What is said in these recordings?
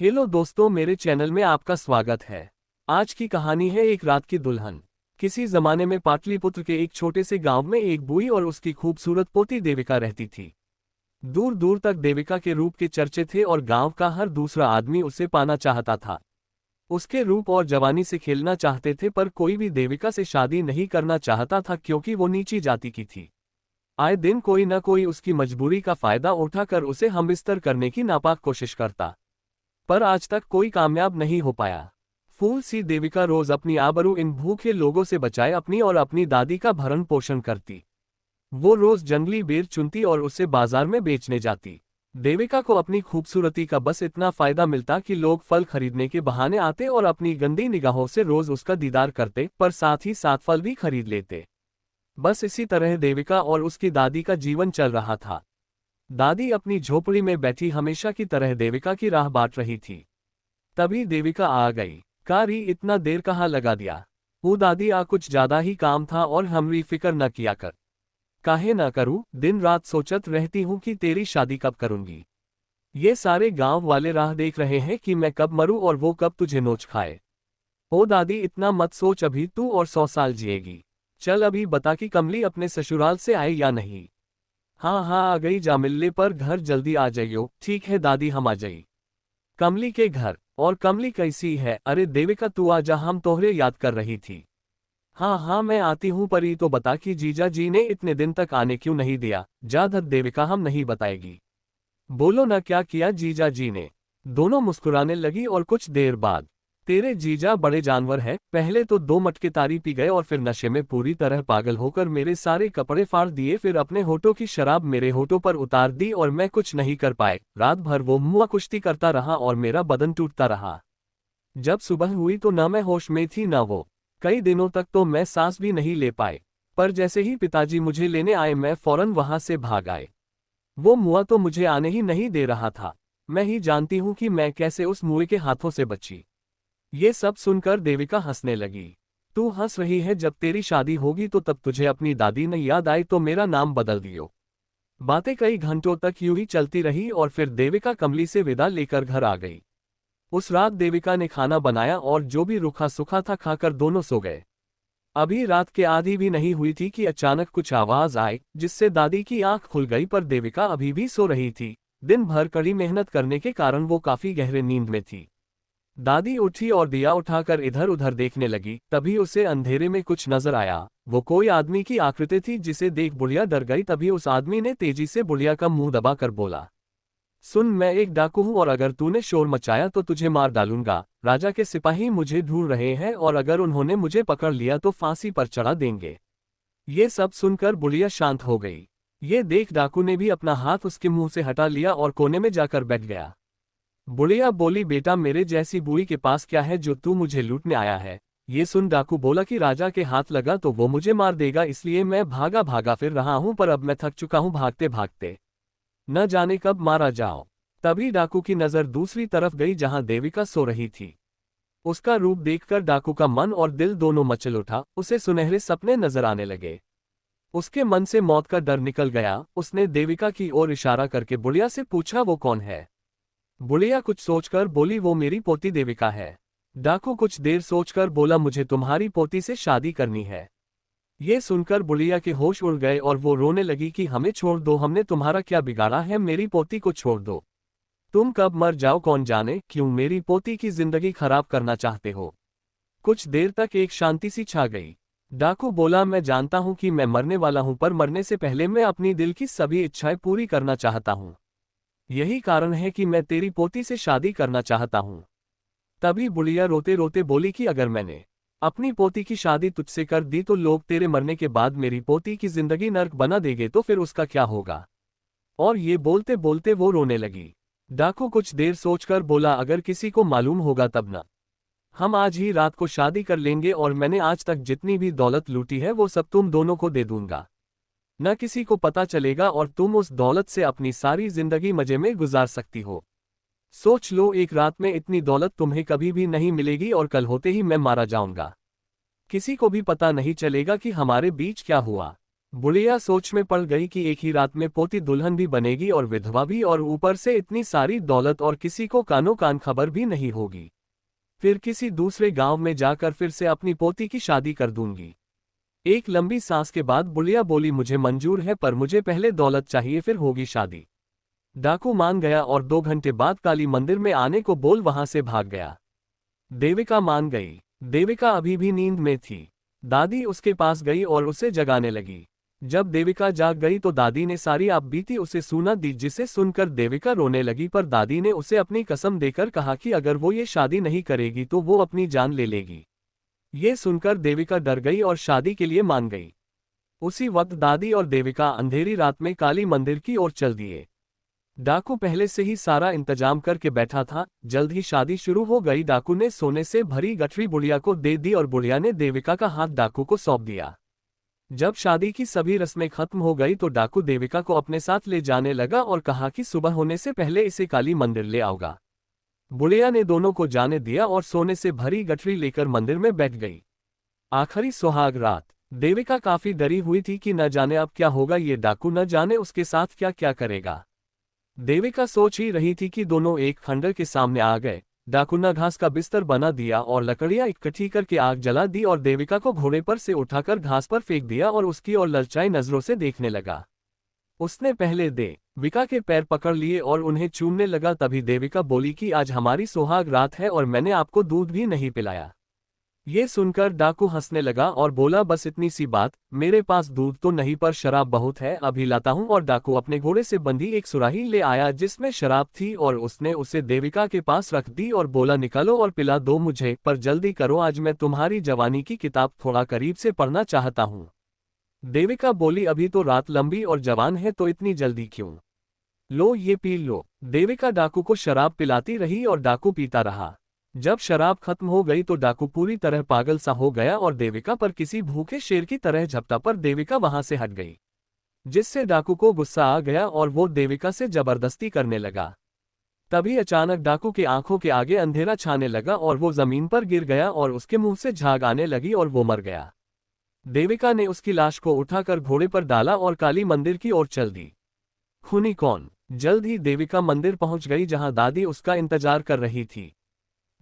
Hello दोस्तों, मेरे channel में आपका स्वागत है। आज की कहानी है एक रात की दुल्हन। किसी जमाने में पाटलिपुत्र के एक छोटे से गांव में एक बूढ़ी और उसकी खूबसूरत पोती देविका रहती थी। दूर दूर तक देविका के रूप के चर्चे थे और गांव का हर दूसरा आदमी उसे पाना चाहता था। उसके रूप और जवानी से खेलना चाहते थे, पर कोई भी देविका से शादी नहीं करना चाहता था क्योंकि वो नीची जाति की थी। आए दिन कोई न कोई उसकी मजबूरी का फायदा उठाकर उसे हमबिस्तर करने की नापाक कोशिश करता, पर आज तक कोई कामयाब नहीं हो पाया। फूल सी देविका रोज अपनी आबरू इन भूखे लोगों से बचाए अपनी और अपनी दादी का भरण पोषण करती। वो रोज जंगली बेर चुनती और उसे बाजार में बेचने जाती। देविका को अपनी खूबसूरती का बस इतना फायदा मिलता कि लोग फल खरीदने के बहाने आते और अपनी गंदी निगाहों से रोज उसका दीदार करते, पर साथ ही साथ फल भी खरीद लेते। बस इसी तरह देविका और उसकी दादी का जीवन चल रहा था। दादी अपनी झोपड़ी में बैठी हमेशा की तरह देविका की राह बाट रही थी। तभी देविका आ गई। कारी, इतना देर कहाँ लगा दिया? वो दादी, आ कुछ ज्यादा ही काम था और हमरी फिक्र न किया कर। काहे न करूं, दिन रात सोचत रहती हूं कि तेरी शादी कब करूंगी। ये सारे गांव वाले राह देख रहे हैं कि मैं कब मरूं और वो कब तुझे नोच खाए। ओ दादी, इतना मत सोच, अभी तू और 100 साल जिएगी। चल अभी बता कि कमली अपने ससुराल से आई या नहीं। हाँ हाँ, आ गई, जा मिलने पर घर जल्दी आ जाइयो। ठीक है दादी, हम आ जाई। कमली के घर? और कमली कैसी है? अरे देविका तू आ जा, हम तोहरे याद कर रही थी। हाँ हाँ मैं आती हूँ, पर ये तो बता कि जीजा जी ने इतने दिन तक आने क्यों नहीं दिया। जा धत देविका, हम नहीं बताएगी। बोलो ना, क्या किया जीजा जी ने? दोनों मुस्कुराने लगी और कुछ देर बाद, तेरे जीजा बड़े जानवर है। पहले तो 2 मटके तारी पी गए और फिर नशे में पूरी तरह पागल होकर मेरे सारे कपड़े फाड़ दिए, फिर अपने होठों की शराब मेरे होठों पर उतार दी और मैं कुछ नहीं कर पाए। रात भर वो मुआ कुश्ती करता रहा और मेरा बदन टूटता रहा। जब सुबह हुई तो ना मैं होश में थी ना वो। कई दिनों तक तो मैं सांस भी नहीं ले पाए, पर जैसे ही पिताजी मुझे लेने आए मैं फौरन वहां से भाग आए। वो मुआ तो मुझे आने ही नहीं दे रहा था। मैं ही जानती हूँ कि मैं कैसे उस मुए के हाथों से बची। ये सब सुनकर देविका हंसने लगी। तू हंस रही है? जब तेरी शादी होगी तो तब तुझे अपनी दादी ने याद आई तो मेरा नाम बदल दियो। बातें कई घंटों तक यूं ही चलती रही और फिर देविका कमली से विदा लेकर घर आ गई। उस रात देविका ने खाना बनाया और जो भी रूखा सूखा था खाकर दोनों सो गए। अभी रात के आधी भी नहीं हुई थी कि अचानक कुछ आवाज आई, जिससे दादी की आंख खुल गई, पर देविका अभी भी सो रही थी। दिन भर कड़ी मेहनत करने के कारण वो काफी गहरे नींद में थी। दादी उठी और दिया उठाकर इधर उधर देखने लगी। तभी उसे अंधेरे में कुछ नजर आया। वो कोई आदमी की आकृति थी, जिसे देख बुढ़िया डर गई। तभी उस आदमी ने तेजी से बुढ़िया का मुंह दबाकर बोला, सुन, मैं एक डाकू हूं और अगर तूने शोर मचाया तो तुझे मार डालूंगा। राजा के सिपाही मुझे ढूंढ रहे हैं और अगर उन्होंने मुझे पकड़ लिया तो फांसी पर चढ़ा देंगे। ये सब सुनकर बुढ़िया शांत हो गई। ये देख डाकू ने भी अपना हाथ उसके मुंह से हटा लिया और कोने में जाकर बैठ गया। बुढ़िया बोली, बेटा, मेरे जैसी बूढ़ी के पास क्या है जो तू मुझे लूटने आया है? ये सुन डाकू बोला कि राजा के हाथ लगा तो वो मुझे मार देगा, इसलिए मैं भागा भागा फिर रहा हूं, पर अब मैं थक चुका हूं भागते भागते। न जाने कब मारा जाओ। तभी डाकू की नजर दूसरी तरफ गई जहां देविका सो रही थी। उसका रूप देखकर डाकू का मन और दिल दोनों मचल उठा। उसे सुनहरे सपने नजर आने लगे। उसके मन से मौत का डर निकल गया। उसने देविका की ओर इशारा करके बुढ़िया से पूछा, वो कौन है? बुढ़िया कुछ सोचकर बोली, वो मेरी पोती देविका है। डाकू कुछ देर सोचकर बोला, मुझे तुम्हारी पोती से शादी करनी है। ये सुनकर बुढ़िया के होश उड़ गए और वो रोने लगी कि हमें छोड़ दो, हमने तुम्हारा क्या बिगाड़ा है, मेरी पोती को छोड़ दो। तुम कब मर जाओ कौन जाने, क्यों मेरी पोती की जिंदगी खराब करना चाहते हो? कुछ देर तक एक शांति सी छा गई। डाकू बोला, मैं जानता हूं कि मैं मरने वाला हूं, पर मरने से पहले मैं अपनी दिल की सभी इच्छाएं पूरी करना चाहता हूं। यही कारण है कि मैं तेरी पोती से शादी करना चाहता हूं। तभी बुढ़िया रोते रोते बोली कि अगर मैंने अपनी पोती की शादी तुझसे कर दी तो लोग तेरे मरने के बाद मेरी पोती की जिंदगी नर्क बना देंगे, तो फिर उसका क्या होगा? और ये बोलते बोलते वो रोने लगी। डाकू कुछ देर सोचकर बोला, अगर किसी को मालूम होगा तब ना। हम आज ही रात को शादी कर लेंगे और मैंने आज तक जितनी भी दौलत लूटी है वो सब तुम दोनों को दे दूंगा। न किसी को पता चलेगा और तुम उस दौलत से अपनी सारी जिंदगी मजे में गुजार सकती हो। सोच लो, एक रात में इतनी दौलत तुम्हें कभी भी नहीं मिलेगी और कल होते ही मैं मारा जाऊंगा। किसी को भी पता नहीं चलेगा कि हमारे बीच क्या हुआ। बुढ़िया सोच में पड़ गई कि एक ही रात में पोती दुल्हन भी बनेगी और विधवा भी, और ऊपर से इतनी सारी दौलत, और किसी को कानो कान खबर भी नहीं होगी। फिर किसी दूसरे गांव में जाकर फिर से अपनी पोती की शादी कर दूंगी। एक लंबी सांस के बाद बुढ़िया बोली, मुझे मंजूर है, पर मुझे पहले दौलत चाहिए, फिर होगी शादी। डाकू मान गया और 2 घंटे बाद काली मंदिर में आने को बोल वहां से भाग गया। देविका मान गई। देविका अभी भी नींद में थी। दादी उसके पास गई और उसे जगाने लगी। जब देविका जाग गई तो दादी ने सारी आपबीती उसे सुना दी, जिसे सुनकर देविका रोने लगी, पर दादी ने उसे अपनी कसम देकर कहा कि अगर वो ये शादी नहीं करेगी तो वो अपनी जान ले लेगी। ये सुनकर देविका डर गई और शादी के लिए मान गई। उसी वक्त दादी और देविका अंधेरी रात में काली मंदिर की ओर चल दिए। डाकू पहले से ही सारा इंतजाम करके बैठा था। जल्द ही शादी शुरू हो गई। डाकू ने सोने से भरी गठरी बुढ़िया को दे दी और बुढ़िया ने देविका का हाथ डाकू को सौंप दिया। जब शादी की सभी रस्में खत्म हो गई तो डाकू देविका को अपने साथ ले जाने लगा और कहा कि सुबह होने से पहले इसे काली मंदिर ले आओगा। बुढ़िया ने दोनों को जाने दिया और सोने से भरी गठरी लेकर मंदिर में बैठ गई। आखिरी सुहाग रात। देविका काफी डरी हुई थी कि न जाने अब क्या होगा, ये डाकू न जाने उसके साथ क्या क्या करेगा। देविका सोच ही रही थी कि दोनों एक खंडर के सामने आ गए। डाकू ने घास का बिस्तर बना दिया और लकड़ियां इकट्ठी करके आग जला दी और देविका को घोड़े पर से उठाकर घास पर फेंक दिया और उसकी ओर ललचाई नजरों से देखने लगा। उसने पहले देविका के पैर पकड़ लिए और उन्हें चूमने लगा। तभी देविका बोली कि आज हमारी सुहाग रात है और मैंने आपको दूध भी नहीं पिलाया। ये सुनकर डाकू हंसने लगा और बोला, बस इतनी सी बात, मेरे पास दूध तो नहीं पर शराब बहुत है, अभी लाता हूं। और डाकू अपने घोड़े से बंधी एक सुराही ले आया जिसमें शराब थी और उसने उसे देविका के पास रख दी और बोला, निकालो और पिला दो मुझे, पर जल्दी करो, आज मैं तुम्हारी जवानी की किताब थोड़ा करीब से पढ़ना चाहता हूं। देविका बोली, अभी तो रात लंबी और जवान है, तो इतनी जल्दी क्यों? लो ये पी लो। देविका डाकू को शराब पिलाती रही और डाकू पीता रहा। जब शराब खत्म हो गई तो डाकू पूरी तरह पागल सा हो गया और देविका पर किसी भूखे शेर की तरह झपटा, पर देविका वहां से हट गई, जिससे डाकू को गुस्सा आ गया और वो देविका से जबरदस्ती करने लगा। तभी अचानक डाकू के आंखों के आगे अंधेरा छाने लगा और वो जमीन पर गिर गया और उसके मुंह से झाग आने लगी और वो मर गया। देविका ने उसकी लाश को उठाकर घोड़े पर डाला और काली मंदिर की ओर चल दी। खूनी कौन? जल्द ही देविका मंदिर पहुंच गई जहां दादी उसका इंतजार कर रही थी।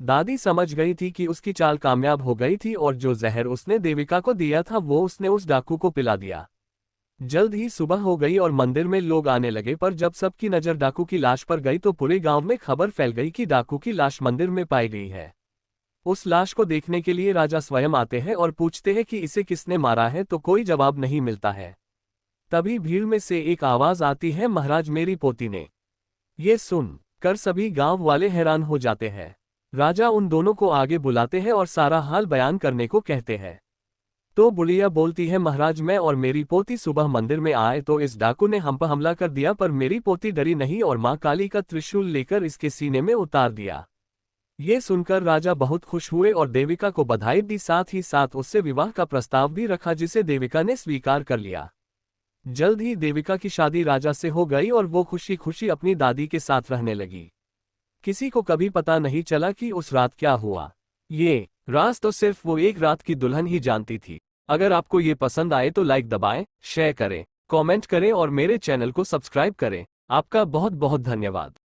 दादी समझ गई थी कि उसकी चाल कामयाब हो गई थी और जो जहर उसने देविका को दिया था वो उसने उस डाकू को पिला दिया। जल्द ही सुबह हो गई और मंदिर में लोग आने लगे, पर जब सबकी नजर डाकू की लाश पर गई तो पूरे गांव में खबर फैल गई कि डाकू की लाश मंदिर में पाई गई है। उस लाश को देखने के लिए राजा स्वयं आते हैं और पूछते हैं कि इसे किसने मारा है, तो कोई जवाब नहीं मिलता है। तभी भीड़ में से एक आवाज आती है, महाराज मेरी पोती ने। ये सुन कर सभी गांव वाले हैरान हो जाते हैं। राजा उन दोनों को आगे बुलाते हैं और सारा हाल बयान करने को कहते हैं। तो बुढ़िया बोलती है, महाराज मैं और मेरी पोती सुबह मंदिर में आए तो इस डाकू ने हम पर हमला कर दिया, पर मेरी पोती डरी नहीं और मां काली का त्रिशूल लेकर इसके सीने में उतार दिया। ये सुनकर राजा बहुत खुश हुए और देविका को बधाई दी, साथ ही साथ उससे विवाह का प्रस्ताव भी रखा, जिसे देविका ने स्वीकार कर लिया। जल्द ही देविका की शादी राजा से हो गई और वो खुशी खुशी अपनी दादी के साथ रहने लगी। किसी को कभी पता नहीं चला कि उस रात क्या हुआ। ये राज तो सिर्फ वो एक रात की दुल्हन ही जानती थी। अगर आपको ये पसंद आए तो लाइक दबाएं, शेयर करें, कमेंट करें और मेरे चैनल को सब्सक्राइब करें। आपका बहुत बहुत धन्यवाद।